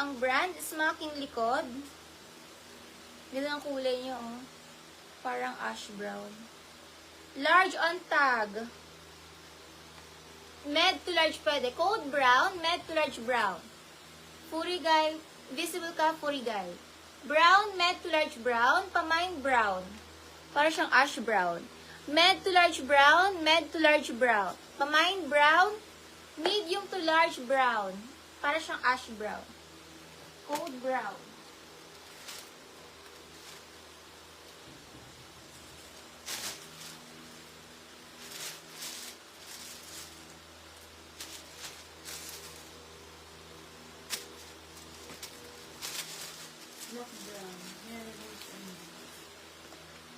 ang brand, Smacking likod. Ganda ang kulay niya, oh. Parang ash brown. Large on tag. Med to large pwede. Code brown, med to large brown. Furigal, visible ka, Furigal. Brown, med to large brown, pamine brown. Para siyang ash brown. Med to large brown, med to large brown. Pamine brown, medium to large brown. Para siyang ash brown. Code brown.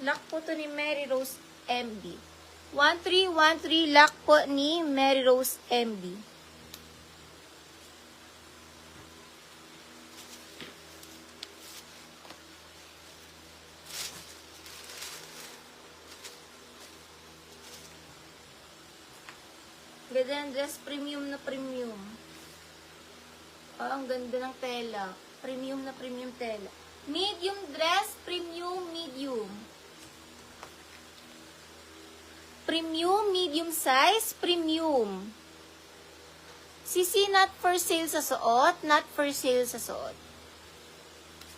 Lock po to ni Mary Rose MB. 1313 lock po ni Mary Rose MB. Ganda ng dress, premium na premium. Oh, ang ganda ng tela. Premium na premium tela. Medium dress, premium, medium. Premium, medium size, premium. Sisi, not for sale sa suot, not for sale sa suot.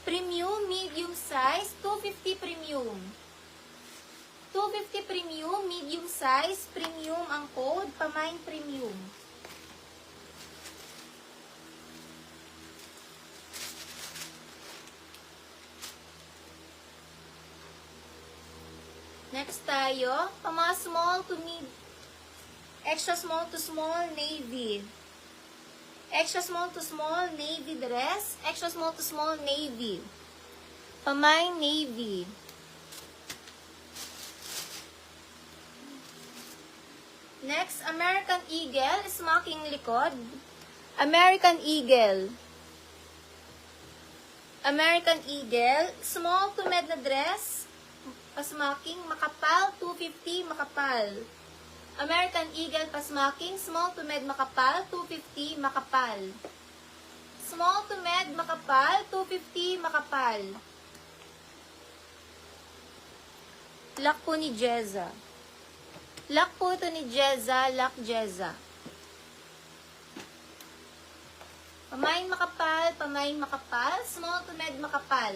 Premium, medium size, 250 premium. 250 premium, medium size, premium ang code, pamine premium. Next tayo, mga small to mid, extra small to small, navy. Extra small to small, navy dress. Extra small to small, navy. Pamine, navy. Next, American Eagle, smacking likod. American Eagle. American Eagle, small to med na dress. Pasmacking, makapal, 250, makapal. American Eagle, pasmacking, small to med, makapal, 250, makapal. Small to med, makapal, 250, makapal. Lock po ni Jeza. Lock po ito ni Jeza, lock Jeza. Pamain makapal, small to med, makapal.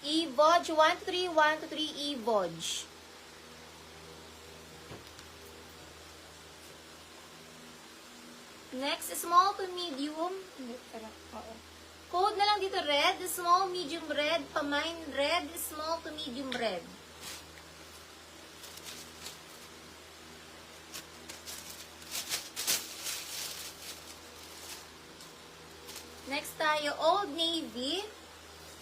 E-Vodge, 13123 E-Vodge. Next, small to medium. Code na lang dito, red, small, medium red, pamine red, small to medium red. Next tayo, Old Navy.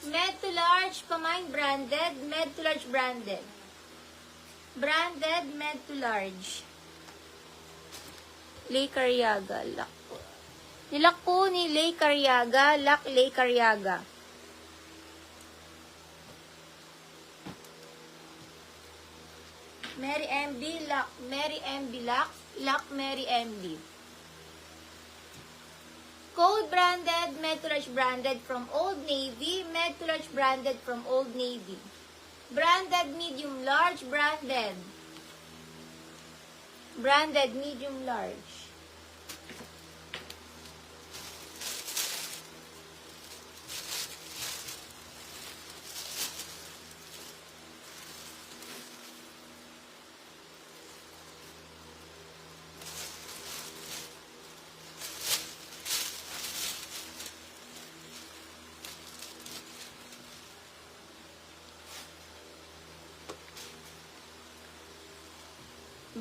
Med to large, pamine branded, med to large branded. Branded, med to large. Lay Carriaga, lock po. Nilock po ni Lay Carriaga, lock Lay Carriaga. Mary MB, lock Mary MB, lock Mary MB. Code branded, med to large branded from Old Navy, med to large branded from Old Navy. Branded, medium large, branded. Branded, medium large.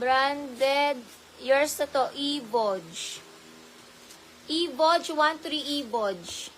Branded, yours na to, E-Vodge. E-Vodge, 13 E-Vodge.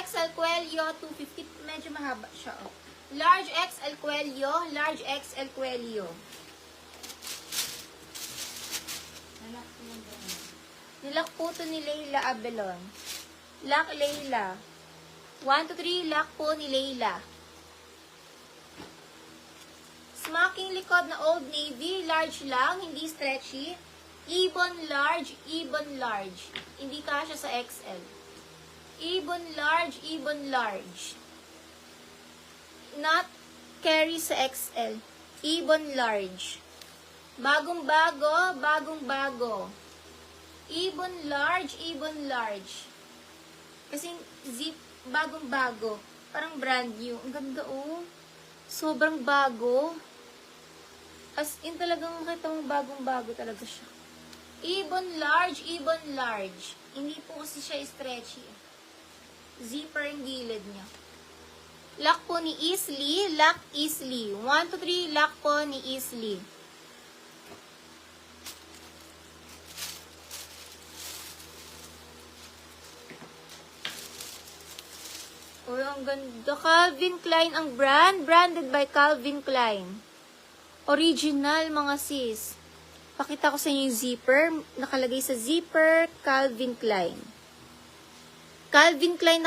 XL Cuello, 250. Medyo mahaba siya, oh. Large XL Cuello, large XL Cuello. Nilak po ito ni Leila Abelon. Lock Leila. 1 to 3, lock po ni Leila. Smocking likod na Old Navy, large lang, hindi stretchy. Ibon large, ibon large. Hindi kasya sa XL. Ibon large, ibon large. Not carry sa XL. Ibon large. Bagong bago, bagong bago. Ibon large, ibon large. Kasi zip, bagong bago. Parang brand new. Ang ganda, oh. Sobrang bago. As in talagang makita mong bagong-bago talaga siya. Ibon large, ibon large. Hindi po kasi siya stretchy. Zipper ang gilid niya. Lock po ni Easily, lock Easily. 1 to 3, lock po ni Easily. Oh, ang ganda. Calvin Klein ang brand. Branded by Calvin Klein. Original, mga sis. Pakita ko sa inyo yung zipper. Nakalagay sa zipper, Calvin Klein. Calvin Klein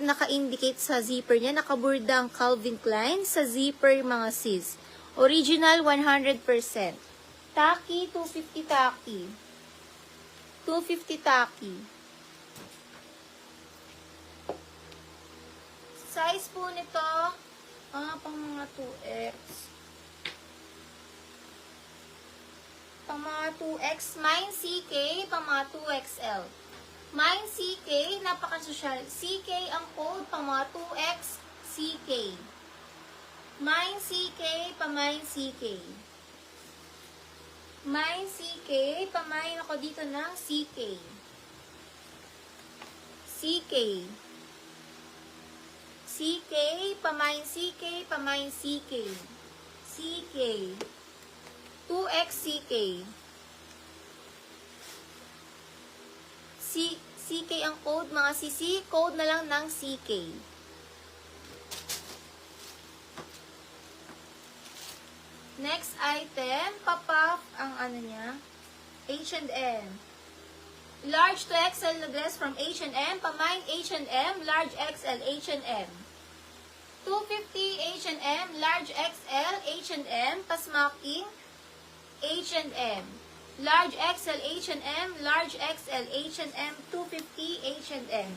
naka-indicate sa zipper niya. Nakaburda ang Calvin Klein sa zipper, mga sis. Original, 100%. Taki, 250 taki. 250 taki. Size po nito, pang mga 2X. Pang mga 2X, mine CK, pang mga 2XL. Mine CK, napaka-social. CK ang code, pang mga 2X, CK. Mine CK, pang mine CK. Mine CK, pang mine ako dito ng CK. CK. CK, pamain CK, pamain CK. CK. 2X CK. CK ang code, mga CC. Code na lang ng CK. Next item, papaf ang ano niya. H&M. Large to XL na dress from H&M. Pamain H&M, large XL H&M. 250 H&M, large XL H&M, pasmocking H&M. Large XL H&M, large XL H&M, 250 H&M.